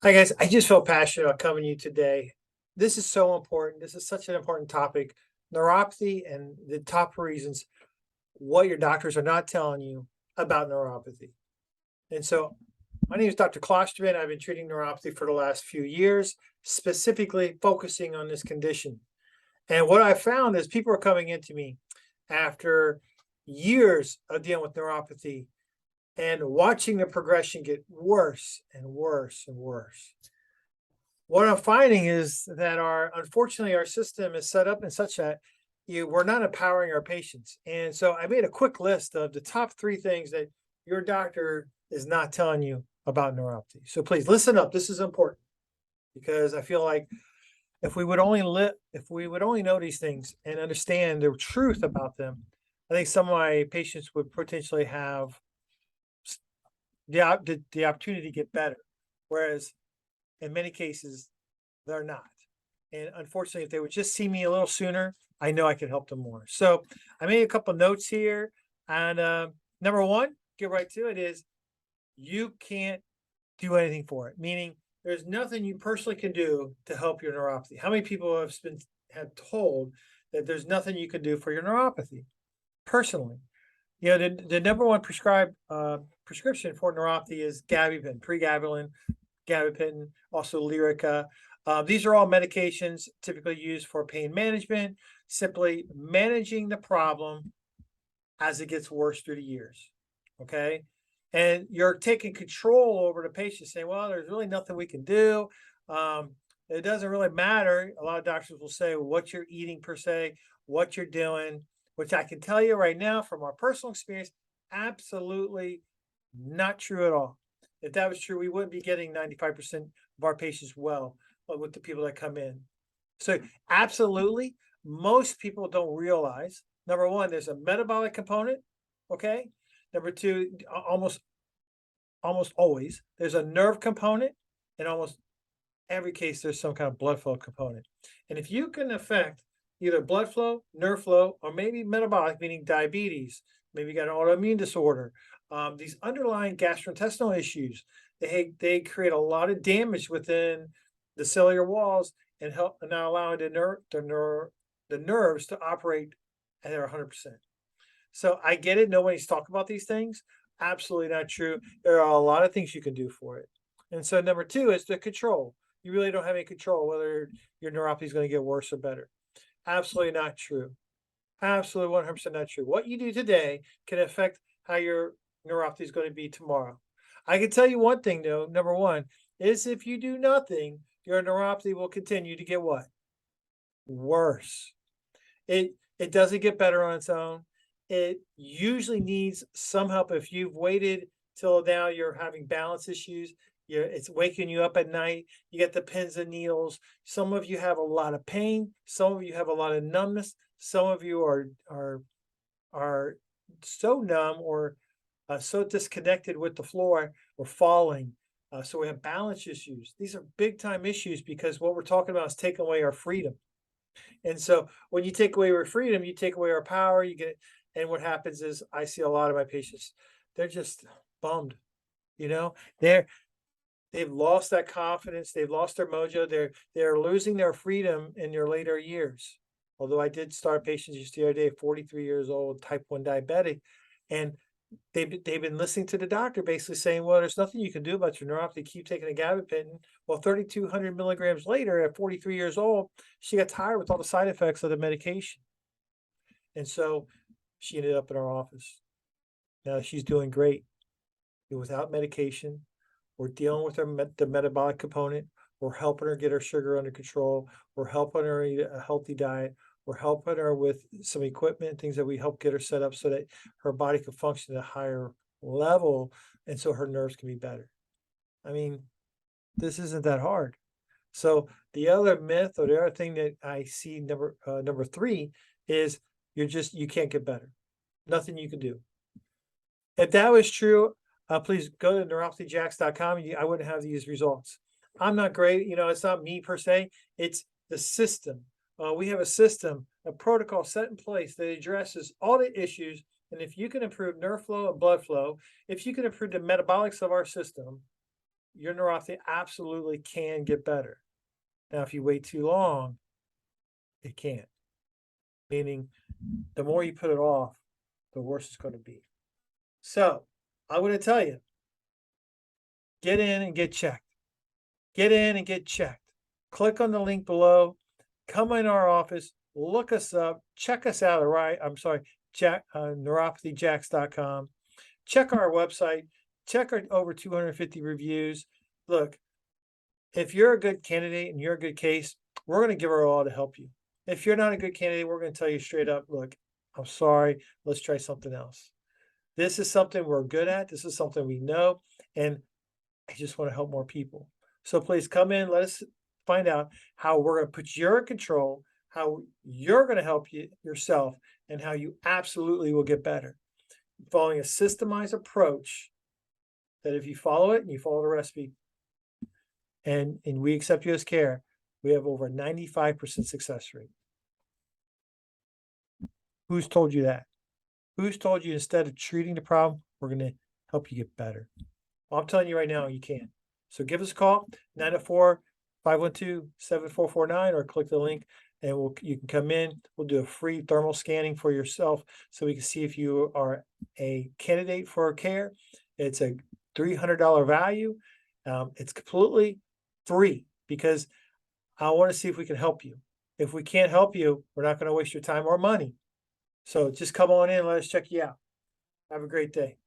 Hi guys, I just felt passionate about coming to you today. This is so important. This is such an important topic. Neuropathy and the top reasons what your doctors are not telling you about neuropathy. And so my name is Dr. Klosterman. I've been treating neuropathy for the last few years, specifically focusing on this condition. And what I found is people are coming into me after years of dealing with neuropathy and watching the progression get worse and worse and worse. What I'm finding is that unfortunately, our system is set up in such that we're not empowering our patients. And so I made a quick list of the top 3 things that your doctor is not telling you about neuropathy. So please listen up. This is important because I feel like if we would only know these things and understand the truth about them, I think some of my patients would potentially have the opportunity to get better. Whereas in many cases, they're not. And unfortunately, if they would just see me a little sooner, I know I could help them more. So I made a couple notes here. And number one, get right to it, is you can't do anything for it, meaning there's nothing you personally can do to help your neuropathy. How many people have told that there's nothing you can do for your neuropathy personally? You know, the number one prescribed prescription for neuropathy is gabapentin, pregabalin, gabapentin, also Lyrica. These are all medications typically used for pain management, simply managing the problem as it gets worse through the years. Okay. And you're taking control over the patient, saying, well, there's really nothing we can do. It doesn't really matter. A lot of doctors will say what you're eating per se, what you're doing, which I can tell you right now from our personal experience, absolutely not true at all. If that was true, we wouldn't be getting 95% of our patients well with the people that come in. So absolutely, most people don't realize, number one, there's a metabolic component, okay? Number two, almost always, there's a nerve component, and almost every case there's some kind of blood flow component. And if you can affect either blood flow, nerve flow, or maybe metabolic, meaning diabetes, maybe you got an autoimmune disorder, these underlying gastrointestinal issues, they create a lot of damage within the cellular walls and help and not allowing the nerves to operate at their 100%. So I get it. Nobody's talking about these things. Absolutely not true. There are a lot of things you can do for it. And so number two is the control. You really don't have any control whether your neuropathy is going to get worse or better. Absolutely not true. Absolutely 100% not true. What you do today can affect how your neuropathy is going to be tomorrow. I can tell you one thing though. Number one is if you do nothing, your neuropathy will continue to get what? Worse. It doesn't get better on its own. It usually needs some help. If you've waited till now you're having balance issues, it's waking you up at night, you get the pins and needles. Some of you have a lot of pain, some of you have a lot of numbness, some of you are so numb or so disconnected with the floor or falling. So we have balance issues. These are big time issues because what we're talking about is taking away our freedom. And so when you take away our freedom, you take away our power, you get, and what happens is I see a lot of my patients, they're just bummed, you know, they're, they've lost that confidence. They've lost their mojo. They're losing their freedom in their later years. Although I did start patients just the other day, 43 years old, type 1 diabetic, and they've been listening to the doctor basically saying, well, there's nothing you can do about your neuropathy. Keep taking a gabapentin. Well, 3,200 milligrams later, at 43 years old, she got tired with all the side effects of the medication, and so she ended up in our office. Now she's doing great without medication. We're dealing with the metabolic component. We're helping her get her sugar under control. We're helping her eat a healthy diet. We're helping her with some equipment, things that we help get her set up so that her body can function at a higher level and so her nerves can be better. I mean, this isn't that hard. So the other myth or the other thing that I see number three is you can't get better. Nothing you can do. If that was true, please go to neuropathyjacks.com. I wouldn't have these results. I'm not great. You know, it's not me per se. It's the system. We have a system, a protocol set in place that addresses all the issues. And if you can improve nerve flow and blood flow, if you can improve the metabolics of our system, your neuropathy absolutely can get better. Now, if you wait too long, it can't. Meaning, the more you put it off, the worse it's going to be. So, I'm going to tell you, get in and get checked. Get in and get checked. Click on the link below. Come in our office. Look us up. Check us out. Neuropathyjacks.com. Check our website. Check our over 250 reviews. Look, if you're a good candidate and you're a good case, we're going to give our all to help you. If you're not a good candidate, we're going to tell you straight up, look, I'm sorry. Let's try something else. This is something we're good at. This is something we know. And I just want to help more people. So please come in. Let us find out how we're going to put you in control, how you're going to help yourself, and how you absolutely will get better. Following a systemized approach that if you follow it and you follow the recipe and we accept you as care, we have over 95% success rate. Who's told you that? Who's told you instead of treating the problem, we're going to help you get better? Well, I'm telling you right now, you can. So give us a call, 904-512-7449, or click the link and you can come in. We'll do a free thermal scanning for yourself so we can see if you are a candidate for care. It's a $300 value. It's completely free because I want to see if we can help you. If we can't help you, we're not going to waste your time or money. So just come on in, let us check you out. Have a great day.